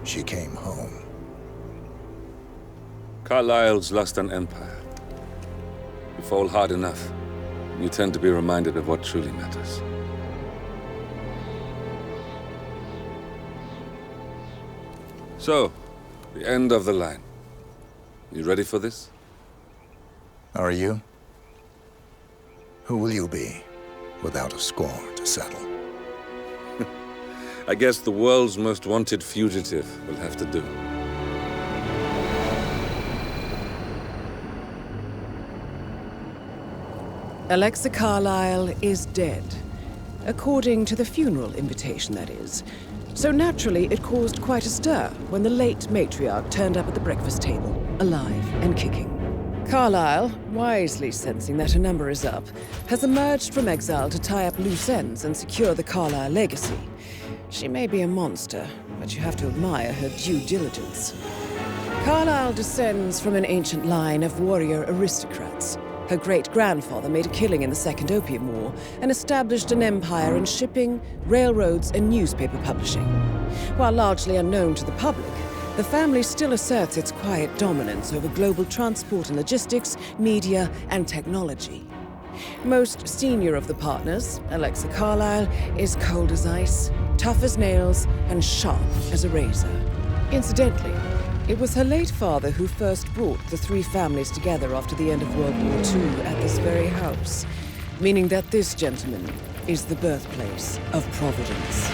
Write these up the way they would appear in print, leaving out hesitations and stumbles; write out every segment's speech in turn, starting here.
she came home. Carlyle's lost an empire. You fall hard enough, you tend to be reminded of what truly matters. So, the end of the line. You ready for this? Are you? Who will you be, without a score to settle? I guess the world's most wanted fugitive will have to do. Alexa Carlyle is dead. According to the funeral invitation, that is. So naturally, it caused quite a stir when the late matriarch turned up at the breakfast table, alive and kicking. Carlyle, wisely sensing that her number is up, has emerged from exile to tie up loose ends and secure the Carlyle legacy. She may be a monster, but you have to admire her due diligence. Carlyle descends from an ancient line of warrior aristocrats. Her great-grandfather made a killing in the Second Opium War and established an empire in shipping, railroads, and newspaper publishing. While largely unknown to the public, the family still asserts its quiet dominance over global transport and logistics, media, and technology. Most senior of the partners, Alexa Carlyle, is cold as ice, tough as nails, and sharp as a razor. Incidentally, it was her late father who first brought the three families together after the end of World War II at this very house, meaning that this gentleman is the birthplace of Providence.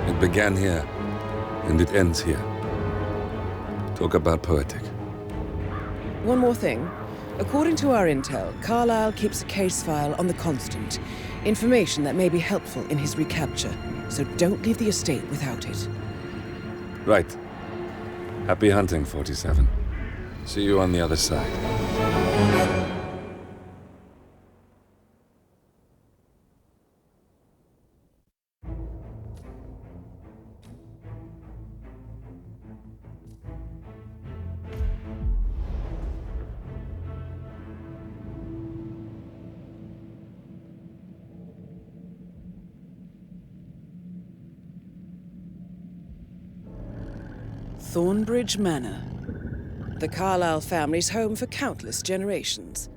It began here, and it ends here. Talk about poetic. One more thing. According to our intel, Carlyle keeps a case file on the Constant. Information that may be helpful in his recapture, so don't leave the estate without it. Right. Happy hunting, 47. See you on the other side. Thornbridge Manor. The Carlyle family's home for countless generations.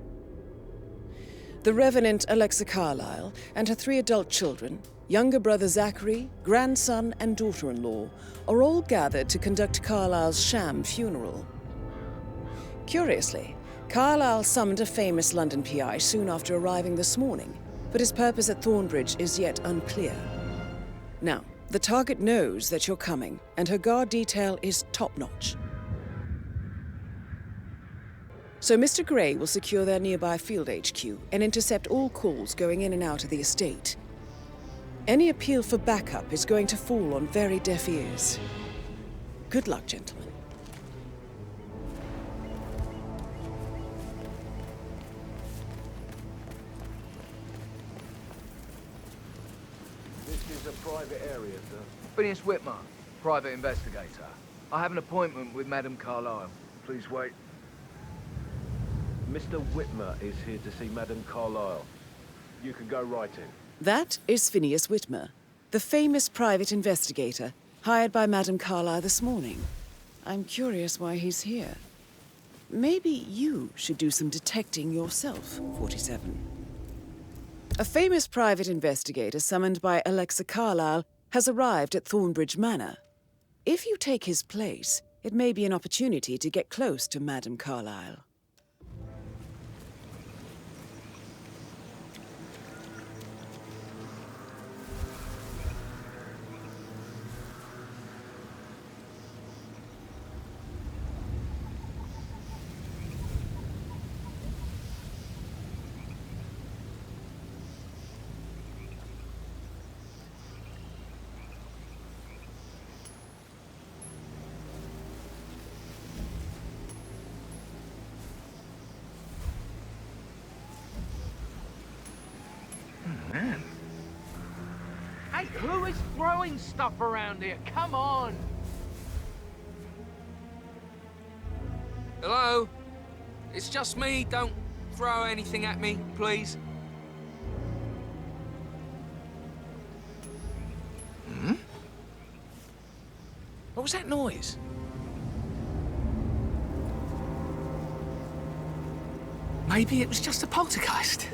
The Revenant Alexa Carlyle and her 3 adult children, younger brother Zachary, grandson, and daughter-in-law, are all gathered to conduct Carlyle's sham funeral. Curiously, Carlyle summoned a famous London PI soon after arriving this morning, but his purpose at Thornbridge is yet unclear. Now, the target knows that you're coming, and her guard detail is top-notch. So Mr. Gray will secure their nearby field HQ and intercept all calls going in and out of the estate. Any appeal for backup is going to fall on very deaf ears. Good luck, gentlemen. This is a private area, sir. Phineas Whitmer, private investigator. I have an appointment with Madame Carlyle. Please wait. Mr. Whitmer is here to see Madame Carlyle. You can go right in. That is Phineas Whitmer, the famous private investigator hired by Madame Carlyle this morning. I'm curious why he's here. Maybe you should do some detecting yourself, 47. A famous private investigator summoned by Alexa Carlyle has arrived at Thornbridge Manor. If you take his place, it may be an opportunity to get close to Madame Carlyle. Man. Hey, who is throwing stuff around here? Come on! Hello? It's just me. Don't throw anything at me, please. What was that noise? Maybe it was just a poltergeist.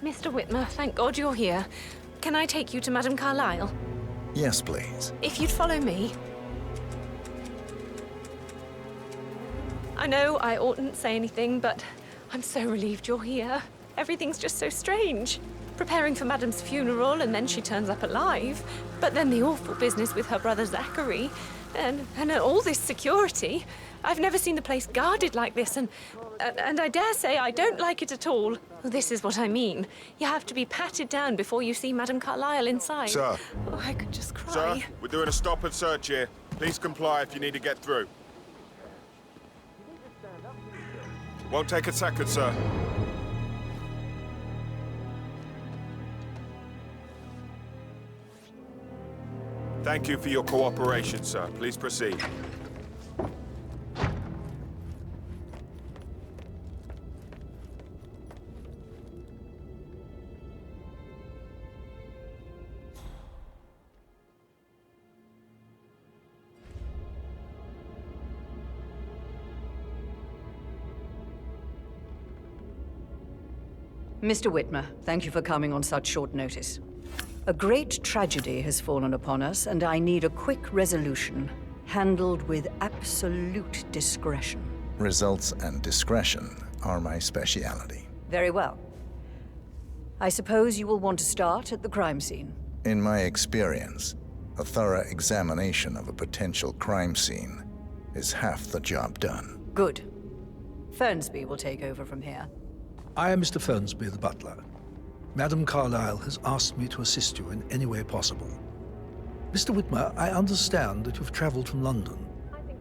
Mr. Whitmer, thank God you're here. Can I take you to Madame Carlyle? Yes, please. If you'd follow me. I know I oughtn't say anything, but I'm so relieved you're here. Everything's just so strange. Preparing for Madame's funeral, and then she turns up alive. But then the awful business with her brother Zachary, and all this security. I've never seen the place guarded like this, and I dare say I don't like it at all. This is what I mean. You have to be patted down before you see Madame Carlyle inside. Sir. Oh, I could just cry. Sir, we're doing a stop and search here. Please comply if you need to get through. Won't take a second, sir. Thank you for your cooperation, sir. Please proceed. Mr. Whitmer, thank you for coming on such short notice. A great tragedy has fallen upon us, and I need a quick resolution, handled with absolute discretion. Results and discretion are my speciality. Very well. I suppose you will want to start at the crime scene. In my experience, a thorough examination of a potential crime scene is half the job done. Good. Fernsby will take over from here. I am Mr. Fernsby, the butler. Madame Carlyle has asked me to assist you in any way possible. Mr. Whitmer, I understand that you've traveled from London.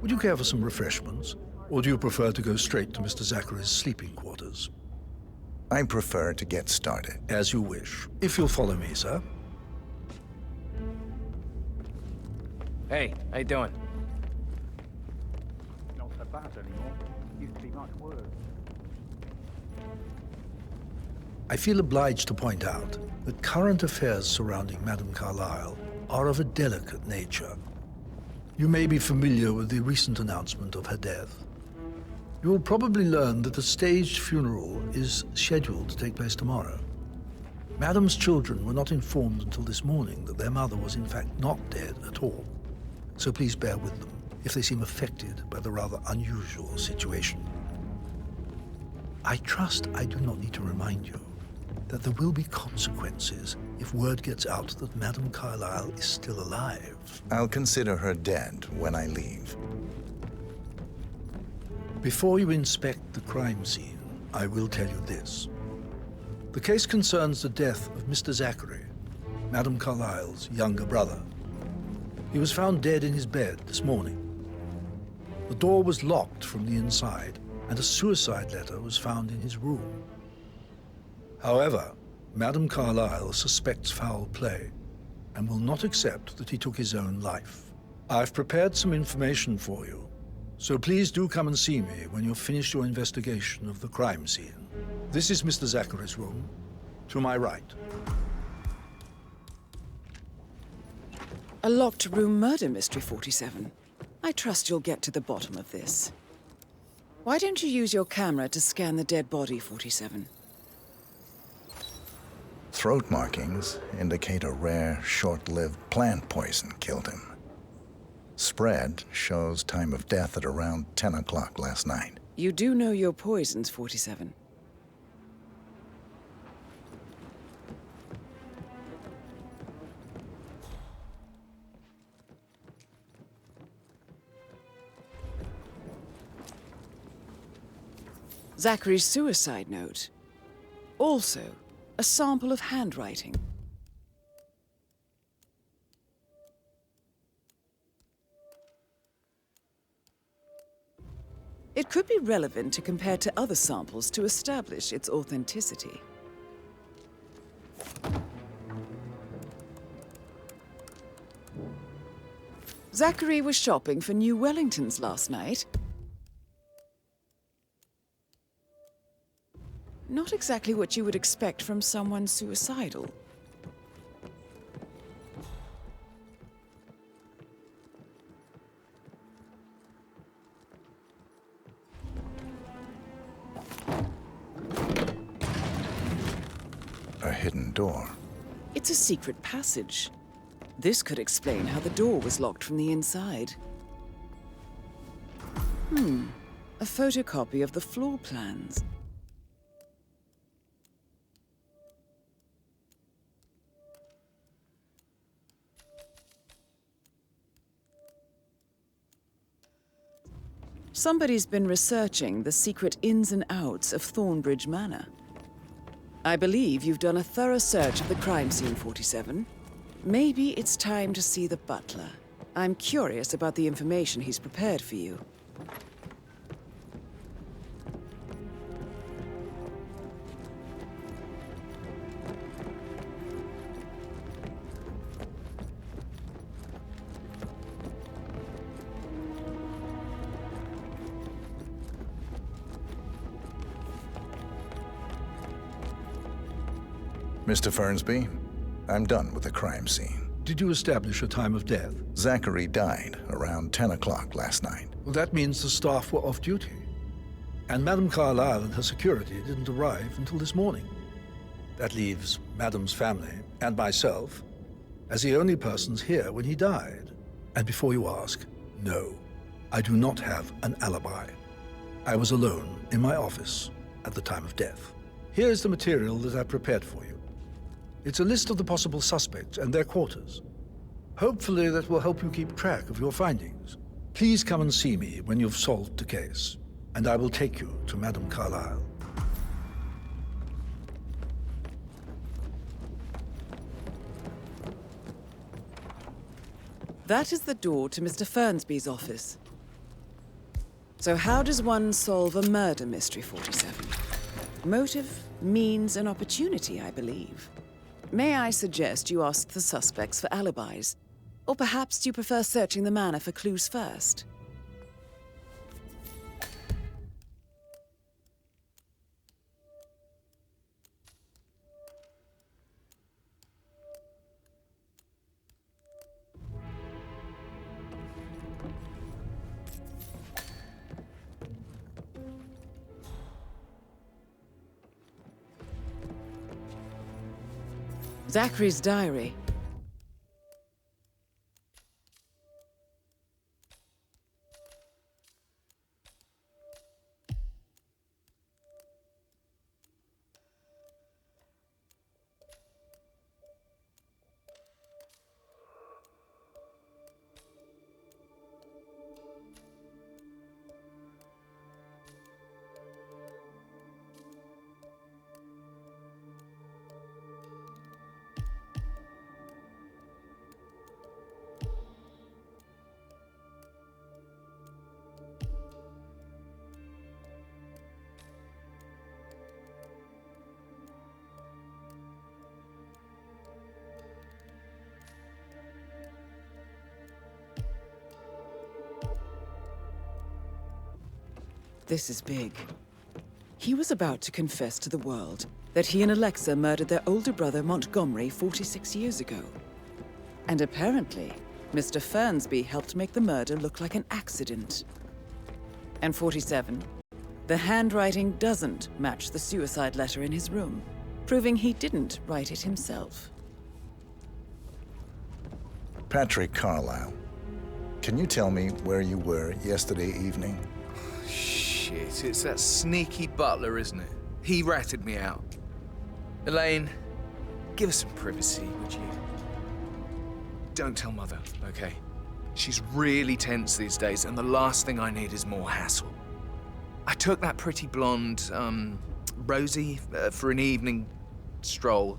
Would you care for some refreshments, or do you prefer to go straight to Mr. Zachary's sleeping quarters? I prefer to get started. As you wish. If you'll follow me, sir. Hey, how you doing? Not so bad anymore. Used to be much worse. I feel obliged to point out that current affairs surrounding Madame Carlyle are of a delicate nature. You may be familiar with the recent announcement of her death. You will probably learn that a staged funeral is scheduled to take place tomorrow. Madame's children were not informed until this morning that their mother was in fact not dead at all. So please bear with them if they seem affected by the rather unusual situation. I trust I do not need to remind you that there will be consequences if word gets out that Madame Carlyle is still alive. I'll consider her dead when I leave. Before you inspect the crime scene, I will tell you this. The case concerns the death of Mr. Zachary, Madame Carlyle's younger brother. He was found dead in his bed this morning. The door was locked from the inside, and a suicide letter was found in his room. However, Madame Carlyle suspects foul play and will not accept that he took his own life. I've prepared some information for you, so please do come and see me when you've finished your investigation of the crime scene. This is Mr. Zachary's room, to my right. A locked room murder mystery, 47. I trust you'll get to the bottom of this. Why don't you use your camera to scan the dead body, 47? Throat markings indicate a rare, short-lived plant poison killed him. Spread shows time of death at around 10 o'clock last night. You do know your poisons, 47. Zachary's suicide note. Also, a sample of handwriting. It could be relevant to compare to other samples to establish its authenticity. Zachary was shopping for new Wellingtons last night. Not exactly what you would expect from someone suicidal. A hidden door. It's a secret passage. This could explain how the door was locked from the inside. A photocopy of the floor plans. Somebody's been researching the secret ins and outs of Thornbridge Manor. I believe you've done a thorough search of the crime scene, 47. Maybe it's time to see the butler. I'm curious about the information he's prepared for you. Mr. Fernsby, I'm done with the crime scene. Did you establish a time of death? Zachary died around 10 o'clock last night. Well, that means the staff were off duty. And Madame Carlyle and her security didn't arrive until this morning. That leaves Madame's family and myself as the only persons here when he died. And before you ask, no, I do not have an alibi. I was alone in my office at the time of death. Here's the material that I prepared for you. It's a list of the possible suspects and their quarters. Hopefully that will help you keep track of your findings. Please come and see me when you've solved the case, and I will take you to Madame Carlyle. That is the door to Mr. Fernsby's office. So how does one solve a murder mystery, 47? Motive, means, and opportunity, I believe. May I suggest you ask the suspects for alibis? Or perhaps do you prefer searching the manor for clues first? Zachary's diary. This is big. He was about to confess to the world that he and Alexa murdered their older brother Montgomery 46 years ago. And apparently, Mr. Fernsby helped make the murder look like an accident. And 47, the handwriting doesn't match the suicide letter in his room, proving he didn't write it himself. Patrick Carlyle, can you tell me where you were yesterday evening? Shit, it's that sneaky butler, isn't it? He ratted me out. Elaine, give us some privacy, would you? Don't tell Mother, okay? She's really tense these days, and the last thing I need is more hassle. I took that pretty blonde, Rosie, for an evening stroll.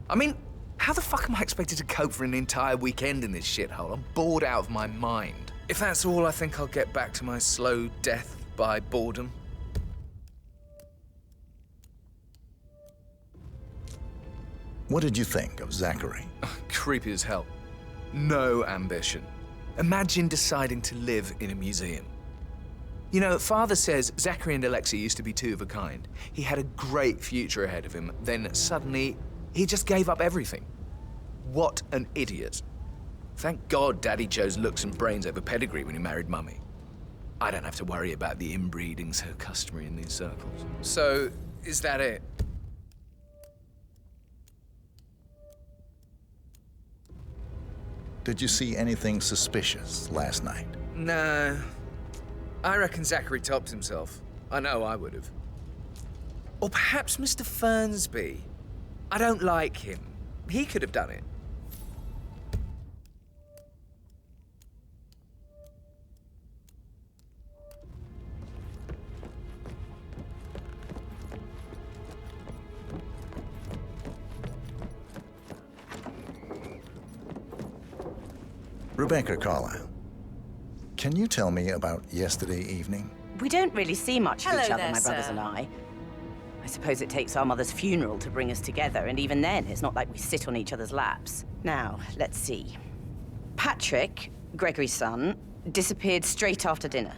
I mean, how the fuck am I expected to cope for an entire weekend in this shithole? I'm bored out of my mind. If that's all, I think I'll get back to my slow death by boredom. What did you think of Zachary? Creepy as hell. No ambition. Imagine deciding to live in a museum. You know, Father says Zachary and Alexa used to be two of a kind. He had a great future ahead of him, then suddenly he just gave up everything. What an idiot. Thank God Daddy chose looks and brains over pedigree when he married Mummy. I don't have to worry about the inbreeding so customary in these circles. So, is that it? Did you see anything suspicious last night? No. I reckon Zachary topped himself. I know I would have. Or perhaps Mr. Fernsby. I don't like him. He could have done it. Rebecca Carlyle, can you tell me about yesterday evening? We don't really see much of Hello each other, there, my brothers sir. and I. I suppose it takes our mother's funeral to bring us together, and even then, it's not like we sit on each other's laps. Now, let's see. Patrick, Gregory's son, disappeared straight after dinner.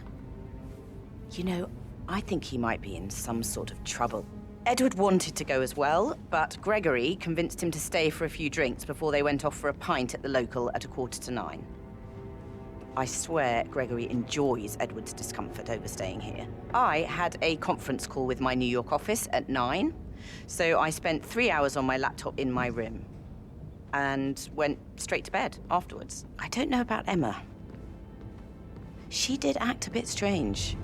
You know, I think he might be in some sort of trouble. Edward wanted to go as well, but Gregory convinced him to stay for a few drinks before they went off for a pint at the local at 9:15. I swear Gregory enjoys Edward's discomfort over staying here. I had a conference call with my New York office at 9, so I spent 3 hours on my laptop in my room and went straight to bed afterwards. I don't know about Emma. She did act a bit strange.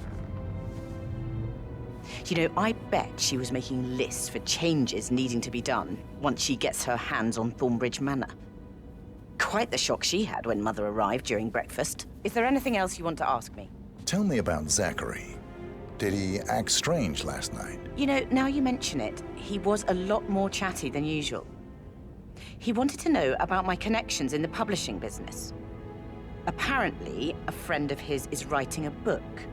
You know, I bet she was making lists for changes needing to be done once she gets her hands on Thornbridge Manor. Quite the shock she had when Mother arrived during breakfast. Is there anything else you want to ask me? Tell me about Zachary. Did he act strange last night? You know, now you mention it, he was a lot more chatty than usual. He wanted to know about my connections in the publishing business. Apparently, a friend of his is writing a book,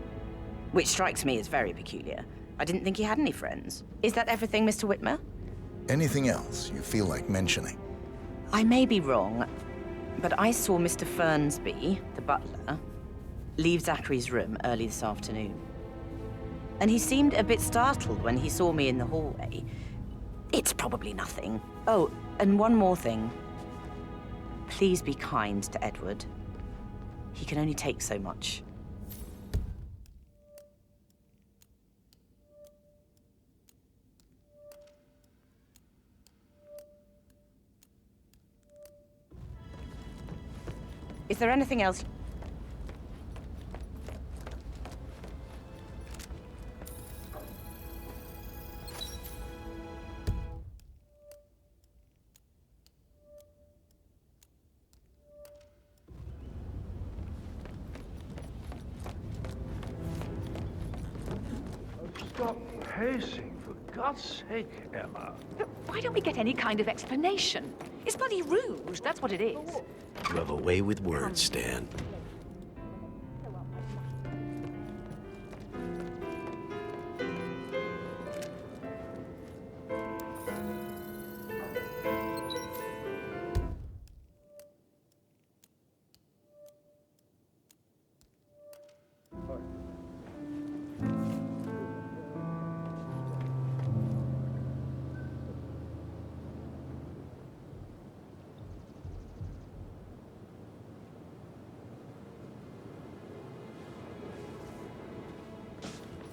which strikes me as very peculiar. I didn't think he had any friends. Is that everything, Mr. Whitmer? Anything else you feel like mentioning? I may be wrong, but I saw Mr. Fernsby, the butler, leave Zachary's room early this afternoon. And he seemed a bit startled when he saw me in the hallway. It's probably nothing. Oh, and one more thing. Please be kind to Edward. He can only take so much. Is there anything else? Stop pacing, for God's sake, Emma. Look, why don't we get any kind of explanation? It's bloody rude, that's what it is. You have a way with words, Stan.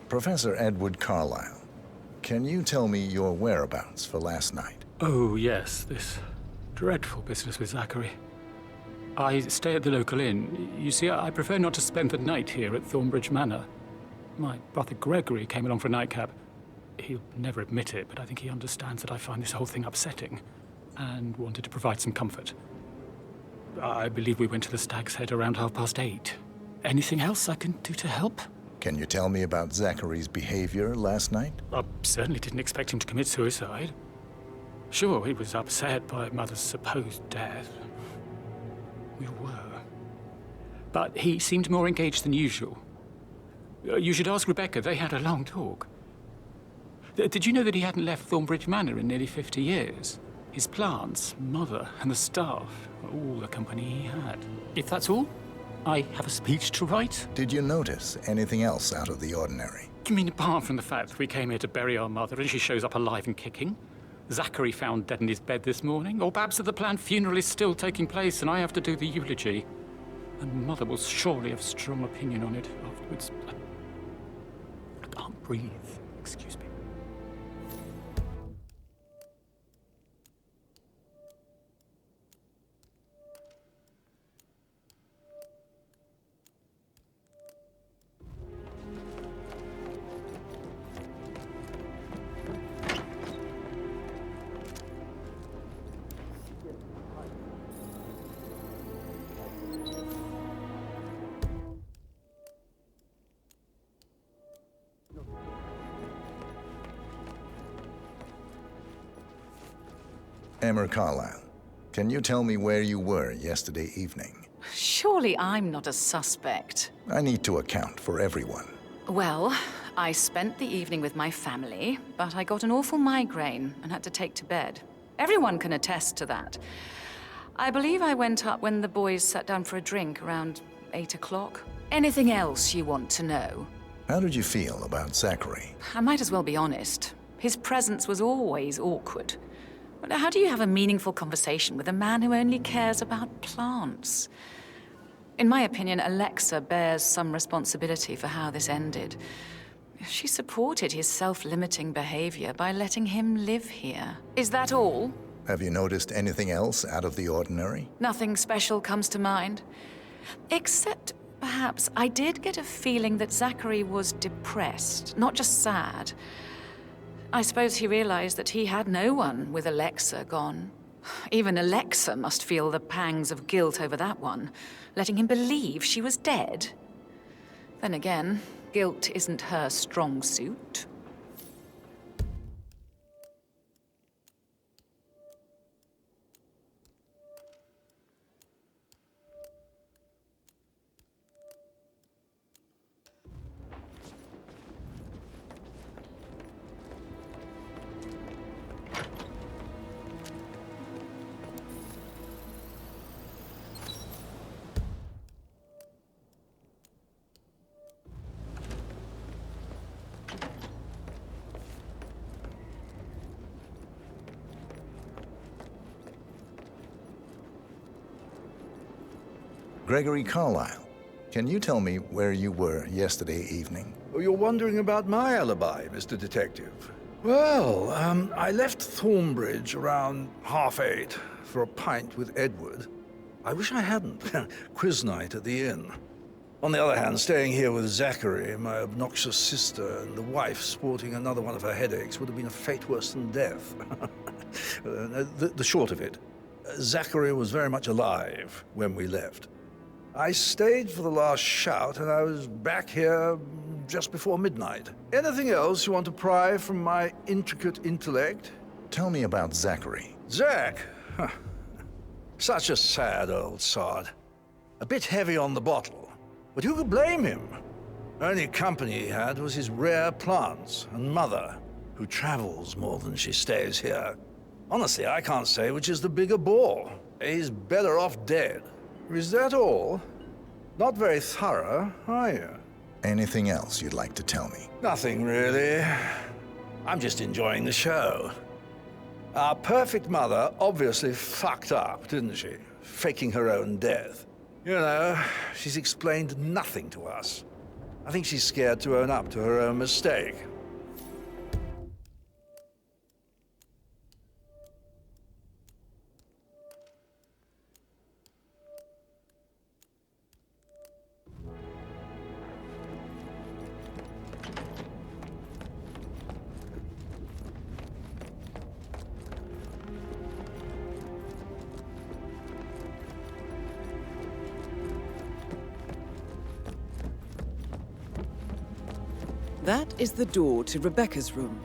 Professor Edward Carlyle, can you tell me your whereabouts for last night? Oh, yes, this dreadful business with Zachary. I stay at the local inn. You see, I prefer not to spend the night here at Thornbridge Manor. My brother Gregory came along for a nightcap. He'll never admit it, but I think he understands that I find this whole thing upsetting and wanted to provide some comfort. I believe we went to the Stag's Head around 8:30. Anything else I can do to help? Can you tell me about Zachary's behavior last night? I certainly didn't expect him to commit suicide. Sure, he was upset by Mother's supposed death. We were. But he seemed more engaged than usual. You should ask Rebecca. They had a long talk. Did you know that he hadn't left Thornbridge Manor in nearly 50 years? His plants, Mother, and the staff, all the company he had. If that's all, I have a speech to write? Did you notice anything else out of the ordinary? You mean apart from the fact that we came here to bury our mother and she shows up alive and kicking? Zachary found dead in his bed this morning? Or perhaps that the planned funeral is still taking place and I have to do the eulogy? And Mother will surely have strong opinion on it afterwards. I can't breathe. Excuse me. Emma Carlyle, can you tell me where you were yesterday evening? Surely I'm not a suspect. I need to account for everyone. Well, I spent the evening with my family, but I got an awful migraine and had to take to bed. Everyone can attest to that. I believe I went up when the boys sat down for a drink around 8 o'clock. Anything else you want to know? How did you feel about Zachary? I might as well be honest. His presence was always awkward. But how do you have a meaningful conversation with a man who only cares about plants? In my opinion, Alexa bears some responsibility for how this ended. She supported his self-limiting behavior by letting him live here. Is that all? Have you noticed anything else out of the ordinary? Nothing special comes to mind. Except, perhaps, I did get a feeling that Zachary was depressed, not just sad. I suppose he realized that he had no one with Alexa gone. Even Alexa must feel the pangs of guilt over that one, letting him believe she was dead. Then again, guilt isn't her strong suit. Gregory Carlyle, can you tell me where you were yesterday evening? Oh, you're wondering about my alibi, Mr. Detective. Well, I left Thornbridge around 8:30 for a pint with Edward. I wish I hadn't. Quiz night at the inn. On the other hand, staying here with Zachary, my obnoxious sister, and the wife sporting another one of her headaches would have been a fate worse than death. The short of it, Zachary was very much alive when we left. I stayed for the last shout, and I was back here just before midnight. Anything else you want to pry from my intricate intellect? Tell me about Zachary. Zach? Huh. Such a sad old sod. A bit heavy on the bottle, but who could blame him? Only company he had was his rare plants and Mother, who travels more than she stays here. Honestly, I can't say which is the bigger bore. He's better off dead. Is that all? Not very thorough, are you? Anything else you'd like to tell me? Nothing, really. I'm just enjoying the show. Our perfect mother obviously fucked up, didn't she? Faking her own death. You know, she's explained nothing to us. I think she's scared to own up to her own mistake. That is the door to Rebecca's room.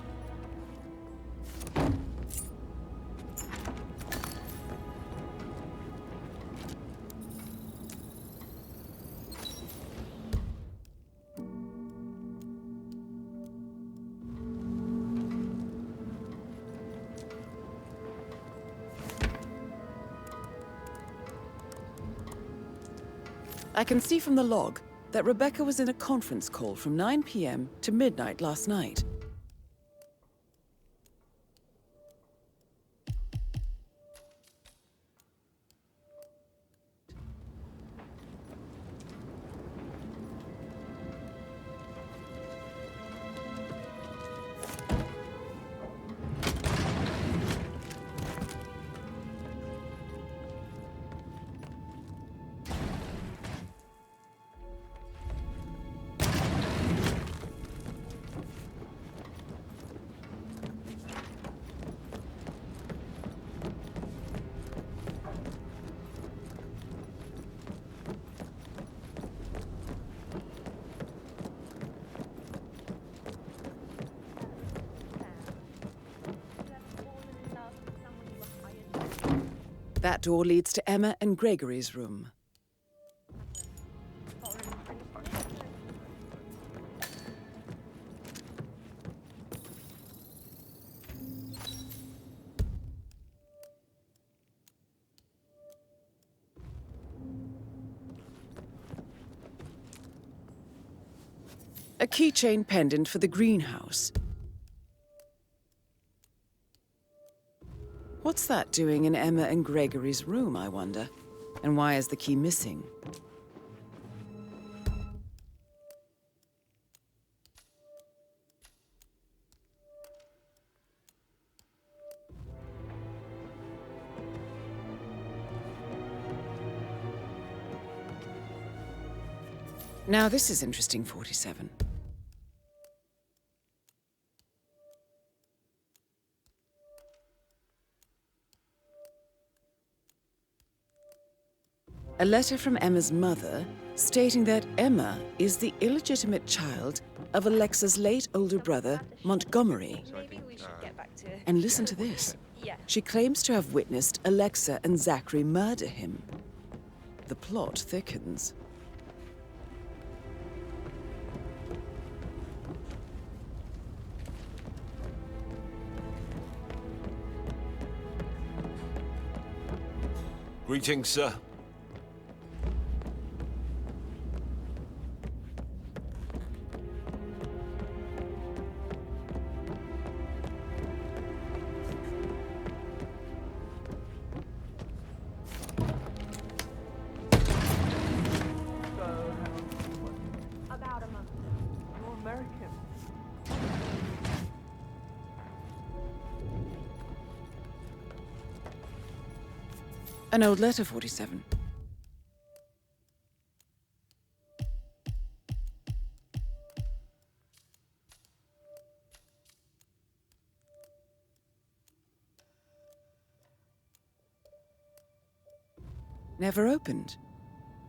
I can see from the log that Rebecca was in a conference call from 9 p.m. to midnight last night. That door leads to Emma and Gregory's room. A keychain pendant for the greenhouse. What's that doing in Emma and Gregory's room, I wonder? And why is the key missing? Now this is interesting, 47. A letter from Emma's mother stating that Emma is the illegitimate child of Alexa's late older brother, Montgomery. Maybe we should get back to... And listen to this. Yeah. She claims to have witnessed Alexa and Zachary murder him. The plot thickens. Greetings, sir. About a month. You're American. An old letter, 47. Never opened.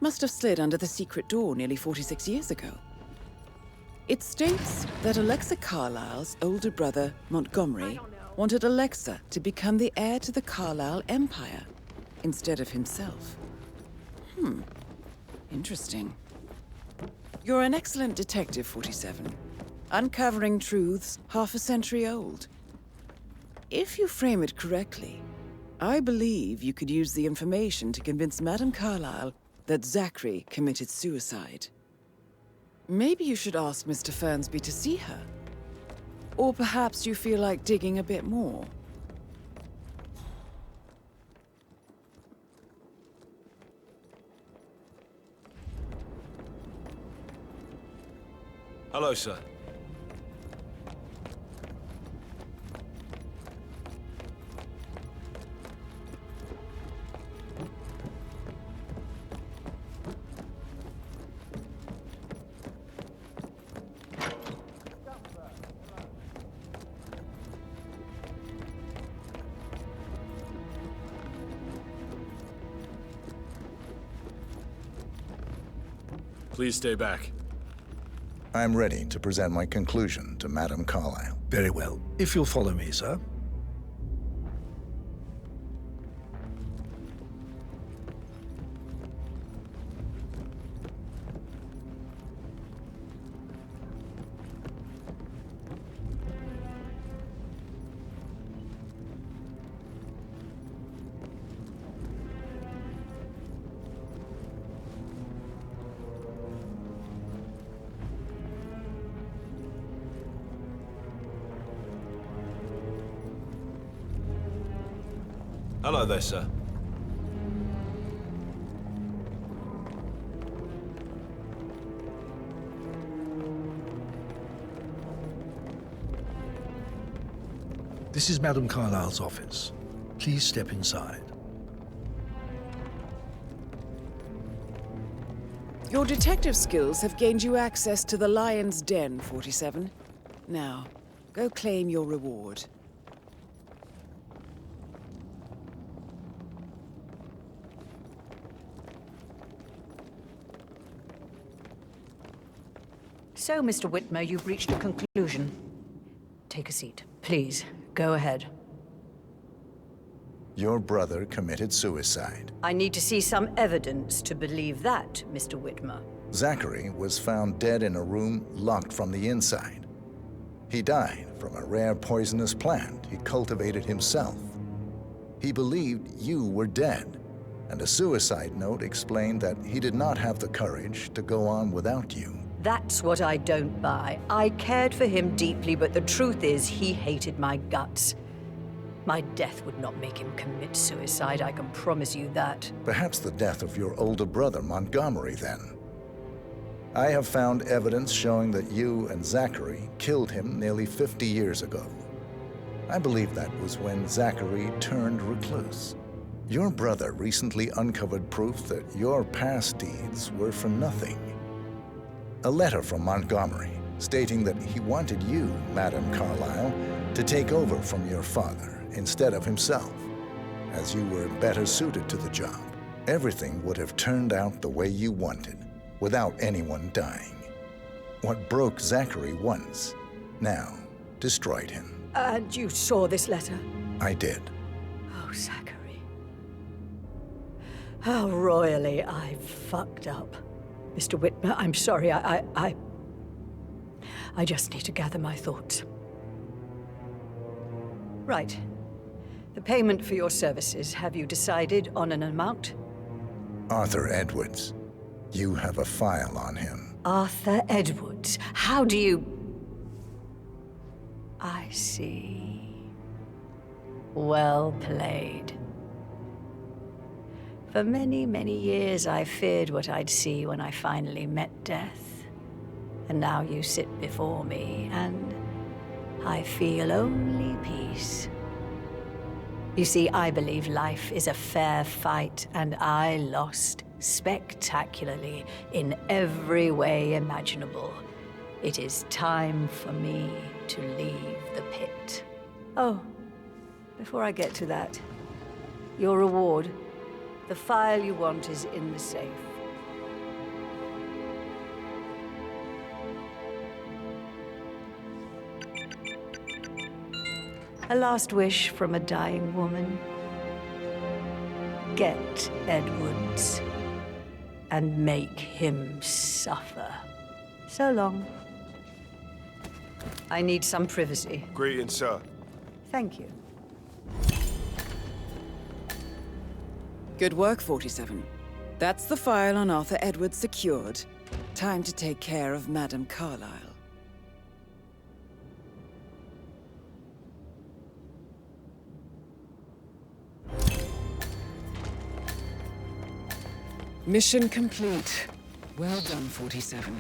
Must have slid under the secret door nearly 46 years ago. It states that Alexa Carlisle's older brother, Montgomery, wanted Alexa to become the heir to the Carlisle Empire instead of himself. Interesting. You're an excellent detective, 47. Uncovering truths half a century old. If you frame it correctly, I believe you could use the information to convince Madame Carlisle that Zachary committed suicide. Maybe you should ask Mr. Fernsby to see her. Or perhaps you feel like digging a bit more. Hello, sir. Please stay back. I'm ready to present my conclusion to Madame Carlisle. Very well. If you'll follow me, sir. Hello there, sir. This is Madame Carlyle's office. Please step inside. Your detective skills have gained you access to the Lion's Den, 47. Now, go claim your reward. So, Mr. Whitmer, you've reached a conclusion. Take a seat. Please, go ahead. Your brother committed suicide. I need to see some evidence to believe that, Mr. Whitmer. Zachary was found dead in a room locked from the inside. He died from a rare poisonous plant he cultivated himself. He believed you were dead, and a suicide note explained that he did not have the courage to go on without you. That's what I don't buy. I cared for him deeply, but the truth is he hated my guts. My death would not make him commit suicide, I can promise you that. Perhaps the death of your older brother, Montgomery, then. I have found evidence showing that you and Zachary killed him nearly 50 years ago. I believe that was when Zachary turned recluse. Your brother recently uncovered proof that your past deeds were for nothing. A letter from Montgomery stating that he wanted you, Madame Carlyle, to take over from your father instead of himself, as you were better suited to the job. Everything would have turned out the way you wanted, without anyone dying. What broke Zachary once, now destroyed him. And you saw this letter? I did. Oh, Zachary. How royally I fucked up. Mr. Whitmer, I'm sorry, I just need to gather my thoughts. Right. The payment for your services, have you decided on an amount? Arthur Edwards. You have a file on him. Arthur Edwards? How do you... I see. Well played. For many, many years, I feared what I'd see when I finally met death. And now you sit before me, and I feel only peace. You see, I believe life is a fair fight, and I lost spectacularly in every way imaginable. It is time for me to leave the pit. Oh, before I get to that, your reward. The file you want is in the safe. A last wish from a dying woman. Get Edwards and make him suffer. So long. I need some privacy. Greetings, sir. Thank you. Good work, 47. That's the file on Arthur Edwards secured. Time to take care of Madame Carlyle. Mission complete. Well done, 47.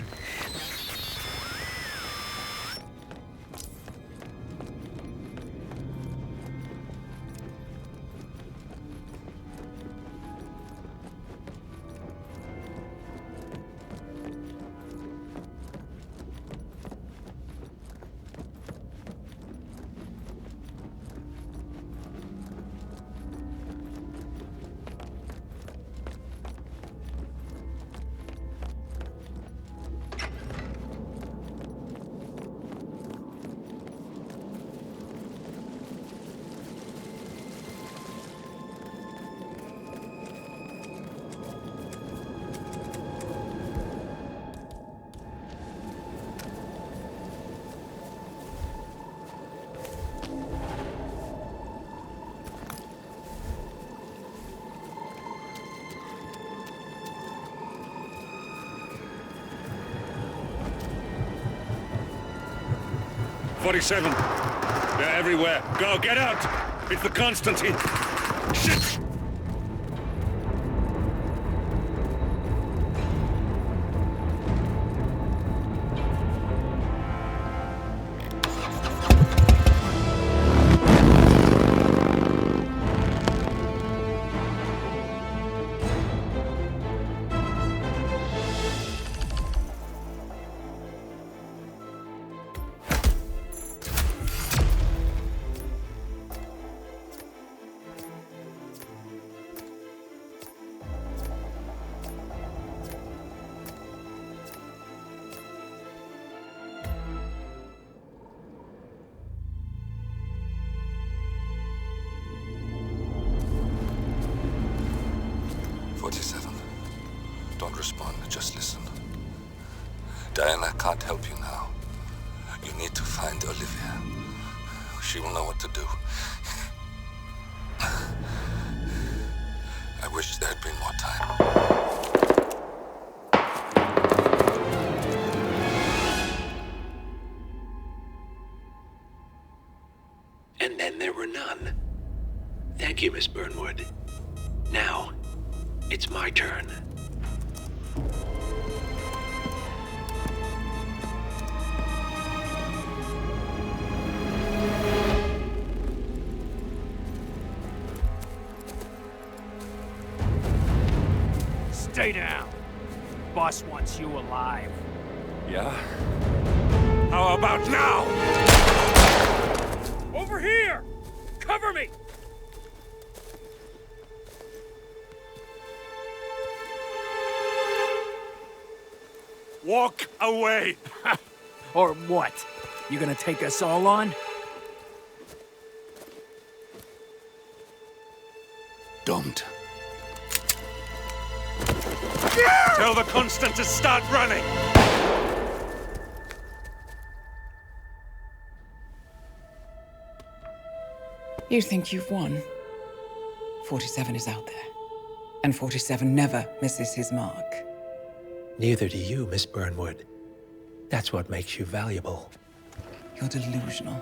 "47. They're everywhere. Go, get out! It's the Constantine! Shit! Don't respond, just listen. Diana can't help you now. You need to find Olivia. She will know what to do. I wish there had been more time. And then there were none. Thank you, Miss Burnwood. Now, it's my turn. Stay down. Boss wants you alive. Yeah? How about now? Over here! Cover me! Walk away! Or what? You gonna take us all on? Don't. Tell the Constant to start running! You think you've won? 47 is out there. And 47 never misses his mark. Neither do you, Miss Burnwood. That's what makes you valuable. You're delusional.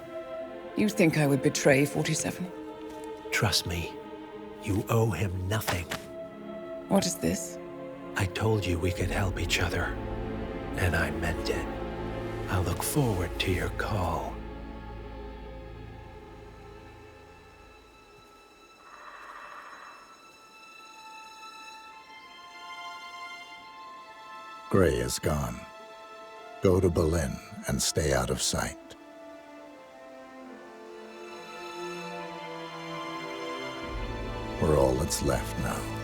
You think I would betray 47? Trust me, you owe him nothing. What is this? I told you we could help each other, and I meant it. I'll look forward to your call. Gray is gone. Go to Berlin and stay out of sight. We're all that's left now.